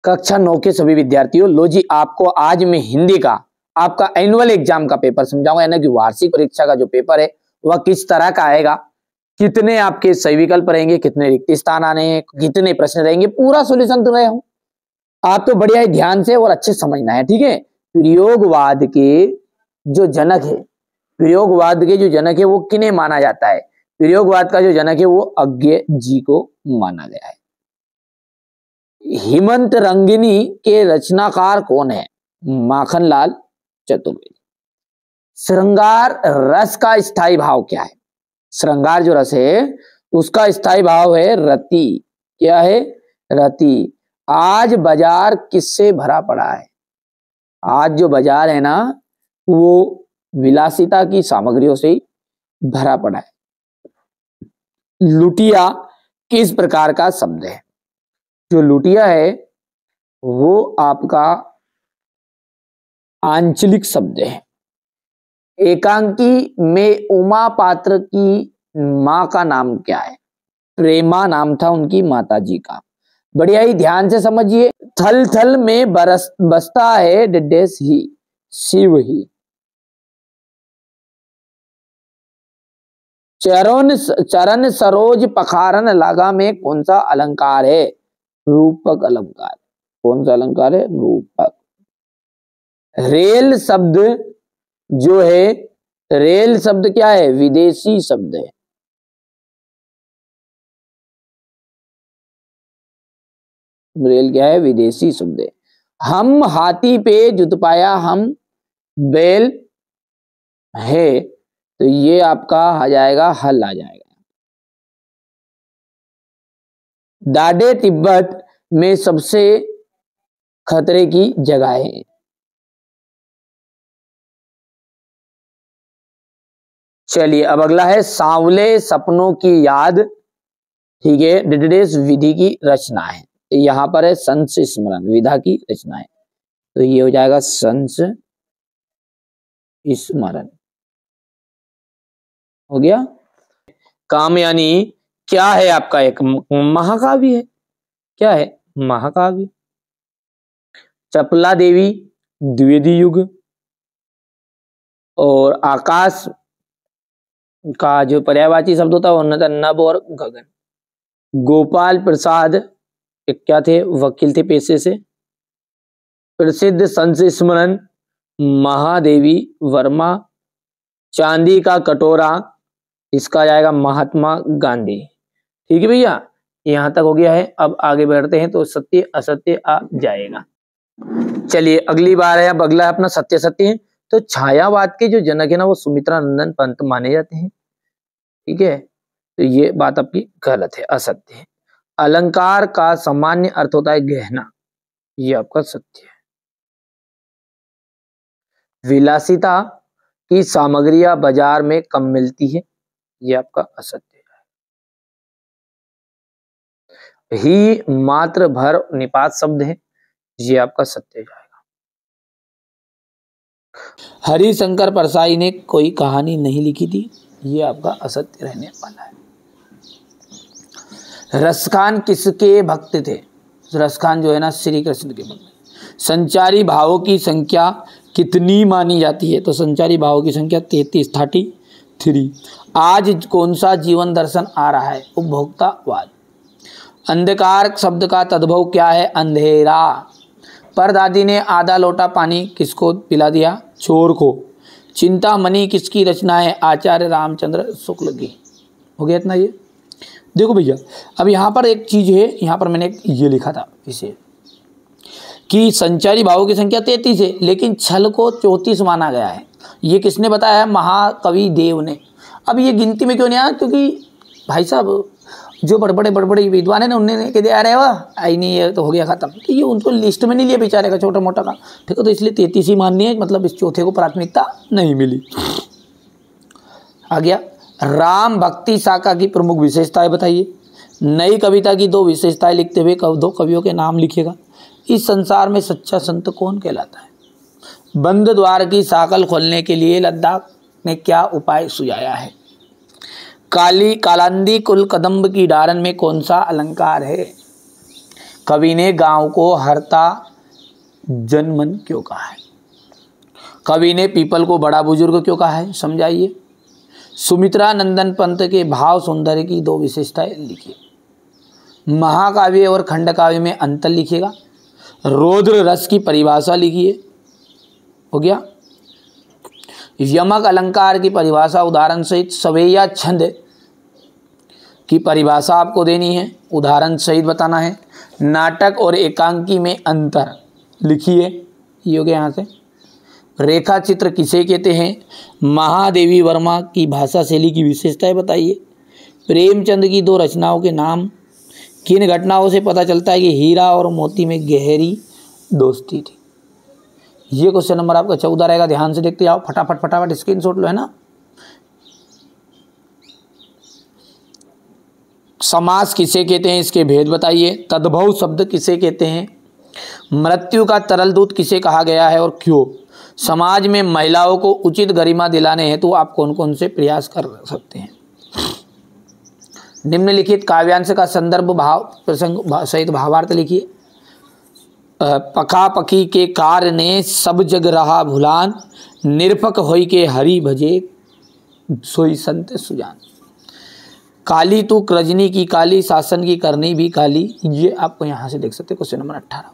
कक्षा 9 के सभी विद्यार्थियों, लो जी आपको आज मैं हिंदी का आपका एनुअल एग्जाम का पेपर समझाऊंगा, यानी कि वार्षिक परीक्षा का जो पेपर है वह किस तरह का आएगा, कितने आपके सही विकल्प रहेंगे, कितने रिक्त स्थान आने हैं, कितने प्रश्न रहेंगे, पूरा सोल्यूशन तो रहे हूं। आप तो बढ़िया ध्यान से और अच्छे समझना है, ठीक है। प्रयोगवाद के जो जनक है, प्रयोगवाद के जो जनक है वो किन्हें माना जाता है? प्रयोगवाद का जो जनक है वो अज्ञे जी को माना गया है। हेमंत रंगिनी के रचनाकार कौन है? माखनलाल चतुर्वेदी। श्रृंगार रस का स्थायी भाव क्या है? श्रृंगार जो रस है उसका स्थायी भाव है रति। क्या है? रति। आज बाजार किससे भरा पड़ा है? आज जो बाजार है ना वो विलासिता की सामग्रियों से ही भरा पड़ा है। लुटिया किस प्रकार का शब्द है? जो लुटिया है वो आपका आंचलिक शब्द है। एकांकी में उमा पात्र की मां का नाम क्या है? प्रेमा नाम था उनकी माता जी का। बढ़िया ही ध्यान से समझिए। थल थल में बसता है डेस ही शिव ही। चरण सरोज पखारन लागा में कौन सा अलंकार है? रूपक अलंकार। कौन सा अलंकार है? रूपक। रेल शब्द जो है, रेल शब्द क्या है? विदेशी शब्द है। रेल क्या है? विदेशी शब्द है। हम हाथी पे जुत पाया हम बैल है, तो ये आपका आ जाएगा हल आ जाएगा। दाढ़े तिब्बत में सबसे खतरे की जगह है। चलिए अब अगला है सांवले सपनों की याद। ठीक है, डिडेस विधि की रचना है। यहां पर है संस स्मरण विधा की रचना है, तो ये हो जाएगा संस स्मरण। हो गया। कामयानी क्या है आपका? एक महाकाव्य है। क्या है? महाकाव्य। चपला देवी द्विवेदी युग। और आकाश का जो पर्यायवाची शब्द होता है वो नभ और गगन। गोपाल प्रसाद क्या थे? वकील थे पेशे से। प्रसिद्ध संत स्मरण महादेवी वर्मा। चांदी का कटोरा, इसका जाएगा महात्मा गांधी। ठीक है भैया, यहां तक हो गया है। अब आगे बढ़ते हैं तो सत्य असत्य आ जाएगा। चलिए अगली बार है, अब अगला है अपना सत्य सत्य। तो छायावाद के जो जनक है ना वो सुमित्रा नंदन पंत माने जाते हैं। ठीक है, तो ये बात आपकी गलत है, असत्य है। अलंकार का सामान्य अर्थ होता है गहना, ये आपका सत्य है। विलासिता की सामग्रियां बाजार में कम मिलती है, ये आपका असत्य है। ही मात्र भर निपात शब्द है, ये आपका सत्य जाएगा। हरिशंकर परसाई ने कोई कहानी नहीं लिखी थी, ये आपका असत्य रहने वाला है। रसखान किसके भक्त थे? रसखान जो है ना श्री कृष्ण के भक्त। संचारी भावों की संख्या कितनी मानी जाती है? तो संचारी भावों की संख्या 33। आज कौन सा जीवन दर्शन आ रहा है? उपभोक्तावाद। अंधकार शब्द का तद्भव क्या है? अंधेरा। परदादी ने आधा लोटा पानी किसको पिला दिया? चोर को। चिंतामणि किसकी रचना है? आचार्य रामचंद्र शुक्ल की। हो गया इतना। ये देखो भैया, अब यहाँ पर एक चीज है, यहाँ पर मैंने ये लिखा था इसे कि संचारी भावों की संख्या 33 है, लेकिन छल को 34 माना गया है। ये किसने बताया है? महाकवि देव ने। अब ये गिनती में क्यों नहीं आया? क्योंकि भाई साहब जो बड़े विद्वान है ना उन्होंने कह दिया अरे वाह आई नहीं, ये तो हो गया खत्म, तो ये उनको लिस्ट में नहीं लिया बेचारे का, छोटा मोटा का। ठीक है, तो इसलिए 33 ही माननी है, मतलब इस चौथे को प्राथमिकता नहीं मिली। आ गया राम भक्ति शाखा की प्रमुख विशेषताएं बताइए। नई कविता की 2 विशेषताएं लिखते हुए 2 कवियों के नाम लिखेगा। इस संसार में सच्चा संत कौन कहलाता है? बंद द्वार की साकल खोलने के लिए लद्दाख ने क्या उपाय सुझाया है? कालांदी कुल कदम्ब की डारन में कौन सा अलंकार है? कवि ने गांव को हरता जनमन क्यों कहा है? कवि ने पीपल को बड़ा बुजुर्ग क्यों कहा है? समझाइए। सुमित्रा नंदन पंत के भाव सौंदर्य की दो विशेषताएं लिखिए। महाकाव्य और खंडकाव्य में अंतर लिखिएगा। रौद्र रस की परिभाषा लिखिए। हो गया। यमक अलंकार की परिभाषा उदाहरण सहित, सवैया छंद की परिभाषा आपको देनी है, उदाहरण सहित बताना है। नाटक और एकांकी में अंतर लिखिए। ये हो गया यहाँ से। रेखा चित्र किसे कहते हैं? महादेवी वर्मा की भाषा शैली की विशेषताएं बताइए। प्रेमचंद की दो रचनाओं के नाम। किन घटनाओं से पता चलता है कि हीरा और मोती में गहरी दोस्ती थी? ये क्वेश्चन नंबर आपका 14 रहेगा। ध्यान से देखते जाओ, फटाफट फटाफट स्क्रीनशॉट लो, है ना। समास किसे कहते हैं, इसके भेद बताइए। तद्भव शब्द किसे कहते हैं? मृत्यु का तरल दूत किसे कहा गया है और क्यों? समाज में महिलाओं को उचित गरिमा दिलाने हेतु तो आप कौन कौन से प्रयास कर सकते हैं? निम्नलिखित काव्यांश का संदर्भ भाव प्रसंग सहित भावार्थ लिखिए। पका पकी के कार्य ने सब जग रहा भुलान, निरपक होई के हरि भजे सोई संत सुजान। काली तू रजनी की काली, शासन की करनी भी काली। ये आपको यहाँ से देख सकते हैं क्वेश्चन नंबर 18।